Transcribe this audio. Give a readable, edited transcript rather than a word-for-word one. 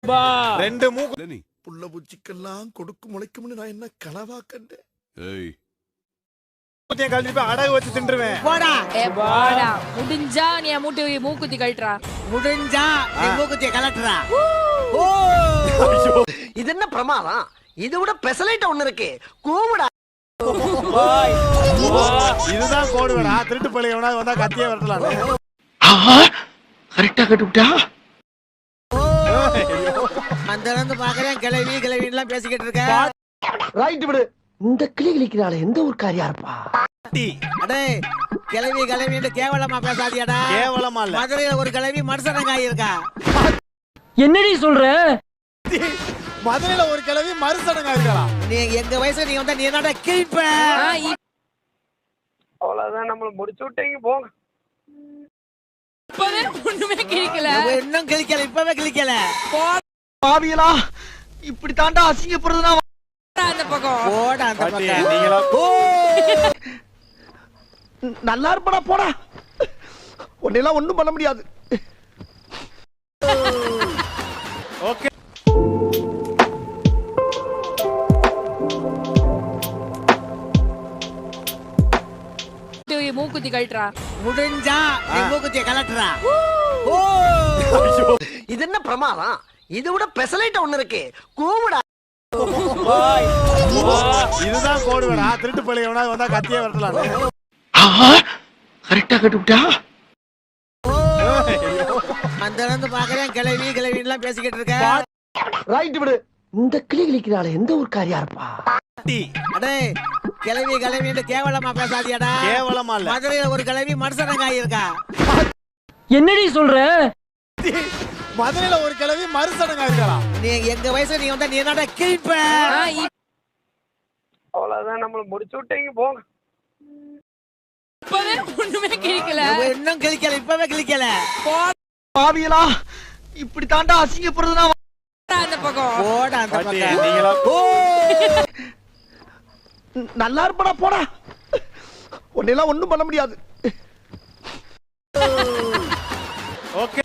ரெண்டு மூக்கு நீ புள்ள பூச்சிக்கெல்லாம் கொடுக்கு முளைக்கும்னு நான் என்ன கனவா கண்டேன். ஏய் மூக்குத்தியை கழட்டி போய் அடகு வச்சு தின்றுவேன். போடா போடா. முடிஞ்சா நீ மூக்குத்தி கழட்டுறா. முடிஞ்சா நீ மூக்குத்திய கலட்டுறா. இது என்ன பிரமாதம்? இது விட பெசலைட் ஒண்ணு இருக்கு. கூவுடா. இதுதான் கோடுவேடா. திருட்டு பள்ளி எவனாவது வந்தா கத்தியே வரட்டலாம். கரெக்டா கட்டுவிட்டா. அந்த இருந்து பாக்குறேன் கிளவி கிளவின்லாம் பேசிக்கிட்டு இருக்க. ரைட் விடு. இந்த கிளி கிளிக்கிறாள் எந்த ஒரு காரியா இருப்பா? அடே கிளவி கிளவின்னு கேவலமா பேசாதியாடா. கேவலமா இல்ல. மதுரையில ஒரு கிளவி மனுஷனங்காய் இருக்கா. என்னடி சொல்ற? மதுரையில ஒரு கிழவி மறுசடங்கா இருக்கலாம். நீ எங்க வயசுல நீ வந்தா நீ என்னடா கிழிப்ப. அவ்வளவுதான் நம்மள முடிச்சு விட்டீங்க போங்க. இப்பவே ஒண்ணுமே கிழிக்கல. இன்னும் கிழிக்கல. இப்பவே கிழிக்கல. பாவியலா இப்படி தாண்டா அசிங்கப்படுறதுனா அந்த பக்கம். போடா அந்த பக்கம். நீங்களா நல்லா இருப்படா போடா. உன்னெல்லாம் ஒண்ணும் பண்ண முடியாது. ஓகே. மூக்குத்தி கழட்டுறா. முடிஞ்சா நீ மூக்குத்திய கலட்டுறா. இது என்ன பிரமாதம்? இது விட பெசலைட் ஒண்ணு இருக்கு. கூவுடா. இதுதான் கோடுவேடா. திருட்டு பள்ளி எவனாவது வந்தா கத்தியே வரட்டலாம். கரெக்டா கட்டுவிட்டா. அந்த இருந்து பாக்குறேன் கிளவி கிளவின்லாம் பேசிக்கிட்டு இருக்க. ரைட் விடு. இந்த கிளி கிளிக்கிறாள் எந்த ஒரு காரியா இருப்பா? அடே கிளவி கிளவின்னு கேவலமா பேசாதியாடா. கேவலமா இல்ல. மதுரையில ஒரு கிளவி மனுஷனங்காய் இருக்கா. என்னடி சொல்ற? மதுரையில ஒரு கிழவி மறுசடங்கா இருக்கலாம். நீ எங்க வயசுல நீ வந்தா நீ என்னடா கிழிப்ப. அவ்வளவுதான் நம்மள முடிச்சு விட்டீங்க போங்க. இப்பவே ஒண்ணுமே கிழிக்கல. இன்னும் கிழிக்கல. இப்பவே கிழிக்கல. பாவியலா இப்படி தாண்டா அசிங்கப்படுறதுனா அந்த பக்கம். போடா அந்த பக்கம். நீங்களா நல்லா இருப்படா போடா. உன்னெல்லாம் ஒண்ணும் பண்ண முடியாது. ஓகே.